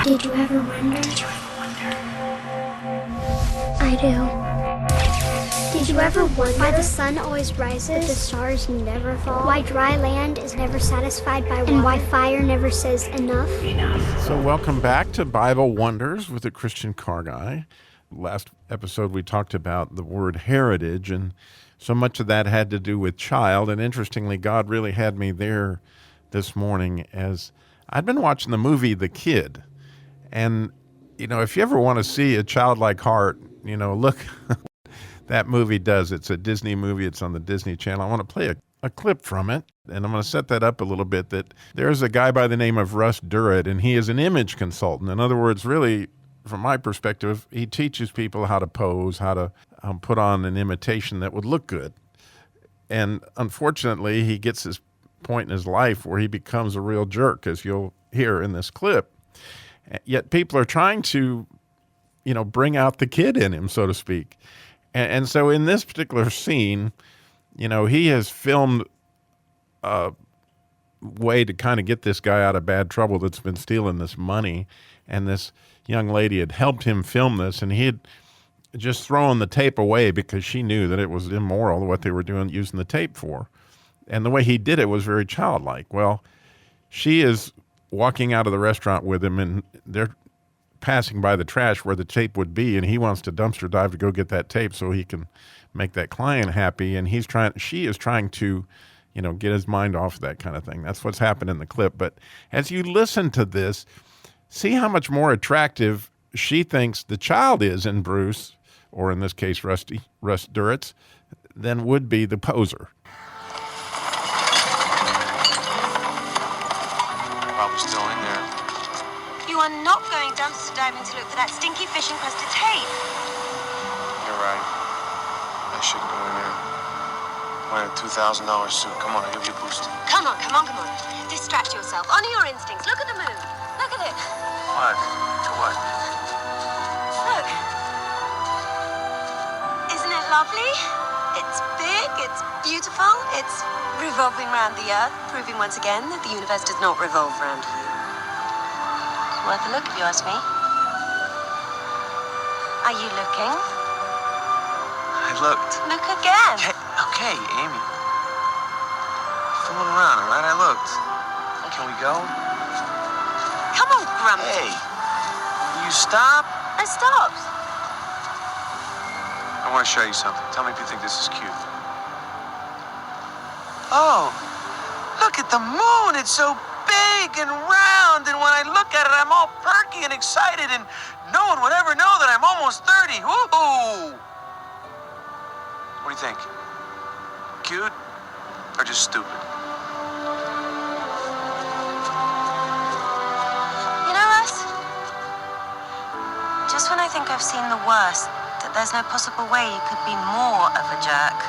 Did you ever wonder? I do. Did you ever wonder why the sun always rises, but the stars never fall? Why dry land is never satisfied by water? And why fire never says enough? So welcome back to Bible Wonders with the Christian Car Guy. Last episode we talked about the word heritage, and so much of that had to do with child. And interestingly, God really had me there this morning as I'd been watching the movie The Kid. And, if you ever want to see a childlike heart, look that movie does. It's a Disney movie. It's on the Disney Channel. I want to play a clip from it, and I'm going to set that up a little bit. That there's a guy by the name of Russ Durrett, and he is an image consultant. In other words, really, from my perspective, he teaches people how to pose, how to put on an imitation that would look good. And unfortunately, he gets his point in his life where he becomes a real jerk, as you'll hear in this clip. Yet people are trying to, bring out the kid in him, so to speak. And so in this particular scene, he has filmed a way to kind of get this guy out of bad trouble that's been stealing this money. And this young lady had helped him film this, and he had just thrown the tape away because she knew that it was immoral what they were doing, using the tape for. And the way he did it was very childlike. Well, she is walking out of the restaurant with him, and they're passing by the trash where the tape would be, and he wants to dumpster dive to go get that tape so he can make that client happy. And she is trying to, get his mind off of that kind of thing. That's what's happened in the clip. But as you listen to this, see how much more attractive she thinks the child is in Bruce, or in this case, Russ Durrett, than would be the poser. Still in there. You are not going dumpster diving to look for that stinky fishing crusted tape. You're right. I shouldn't go in there. I have a $2,000 suit. Come on, I'll give you a boost. Come on. Distract yourself. Honor your instincts. Look at the moon. Look at it. What? To what? Look. Isn't it lovely? It's big, it's beautiful, it's revolving around the Earth, proving once again that the universe does not revolve around you. It's worth a look if you ask me. Are you looking? I looked. Look again. Okay, Amy. Fooling around, all right? I looked. Can we go? Come on, Grumpy. Hey, will you stop? I stopped. I want to show you something. Tell me if you think this is cute. Oh, look at the moon. It's so big and round. And when I look at it, I'm all perky and excited. And no one would ever know that I'm almost 30. Woohoo! What do you think? Cute or just stupid? You know, Russ? Just when I think I've seen the worst, that there's no possible way you could be more of a jerk,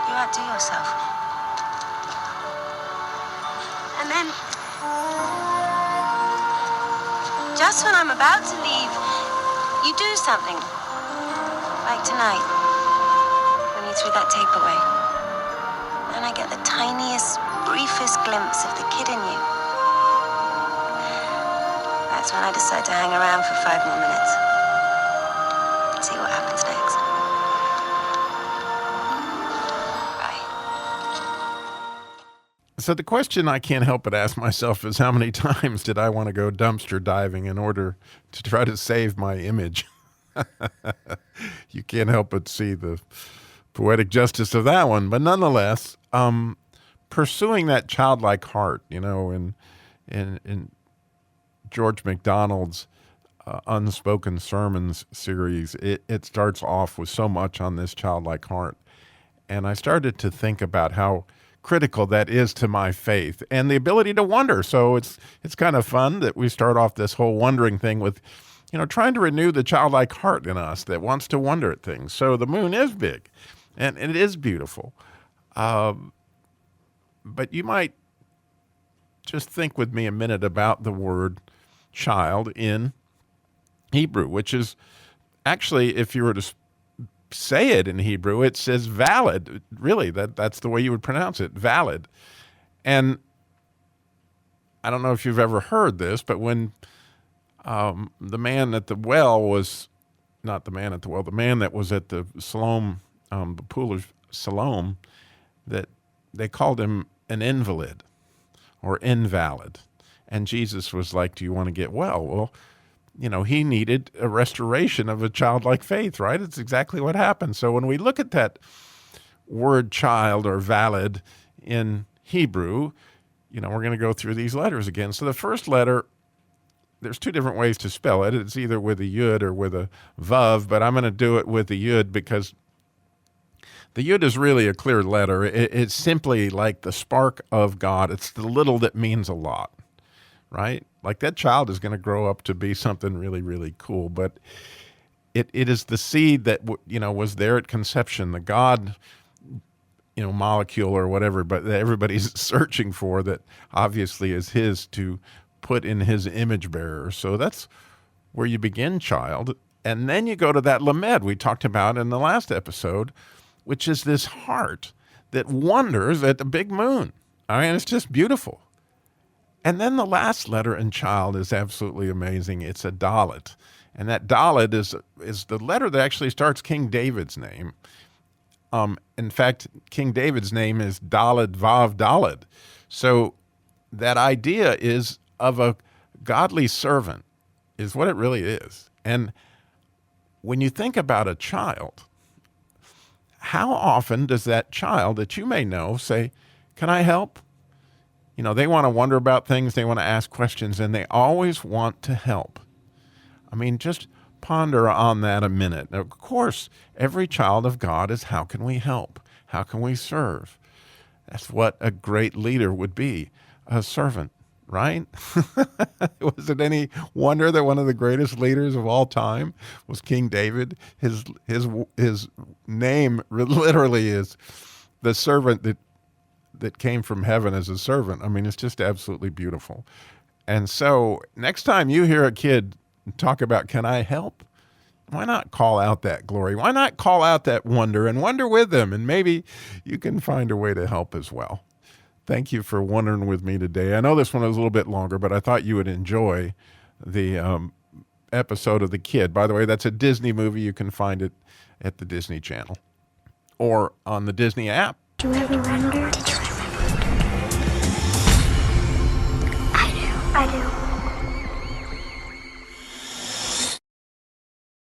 you outdo yourself. And then, just when I'm about to leave, you do something. Like tonight, when you threw that tape away. And I get the tiniest, briefest glimpse of the kid in you. That's when I decide to hang around for 5 more minutes. See what happens next. Bye. So the question I can't help but ask myself is, how many times did I want to go dumpster diving in order to try to save my image? You can't help but see the poetic justice of that one. But nonetheless, pursuing that childlike heart, in George MacDonald's Unspoken Sermons series, it starts off with so much on this childlike heart. And I started to think about how critical that is to my faith and the ability to wonder. So it's kind of fun that we start off this whole wondering thing with, trying to renew the childlike heart in us that wants to wonder at things. So the moon is big and it is beautiful. But you might just think with me a minute about the word child in Hebrew, which is actually, if you were to say it in Hebrew, it says valid. Really, that's the way you would pronounce it, valid. And I don't know if you've ever heard this, but when the man at the well was, not the man at the well, the man that was at the Siloam, the pool of Siloam, that they called him an invalid or invalid. And Jesus was like, do you want to get well? Well, you know, he needed a restoration of a childlike faith, right? It's exactly what happened. So when we look at that word child or valid in Hebrew, you know, we're going to go through these letters again. So the first letter, there's two different ways to spell it. It's either with a yud or with a vav, but I'm going to do it with the yud because the yud is really a clear letter. It's simply like the spark of God. It's the little that means a lot, right? Like that child is going to grow up to be something really, really cool. But it is the seed that, you know, was there at conception, the God, you know, molecule or whatever, but that everybody's searching for, that obviously is his to put in his image bearer. So that's where you begin, child. And then you go to that lamed we talked about in the last episode, which is this heart that wonders at the big moon. I mean, it's just beautiful. And then the last letter in child is absolutely amazing. It's a dalet. And that dalet is the letter that actually starts King David's name. In fact, King David's name is Dalet Vav Dalet. So that idea is of a godly servant, is what it really is. And when you think about a child, how often does that child that you may know say, can I help? You know, they want to wonder about things, they want to ask questions, and they always want to help. I mean, just ponder on that a minute. Now, of course, every child of God is, how can we help? How can we serve? That's what a great leader would be, a servant, right? Was it any wonder that one of the greatest leaders of all time was King David? His name literally is the servant that came from heaven as a servant. I mean, it's just absolutely beautiful. And so next time you hear a kid talk about, can I help? Why not call out that glory? Why not call out that wonder and wonder with them? And maybe you can find a way to help as well. Thank you for wondering with me today. I know this one was a little bit longer, but I thought you would enjoy the episode of The Kid. By the way, that's a Disney movie. You can find it at the Disney Channel or on the Disney app. Did you ever wonder?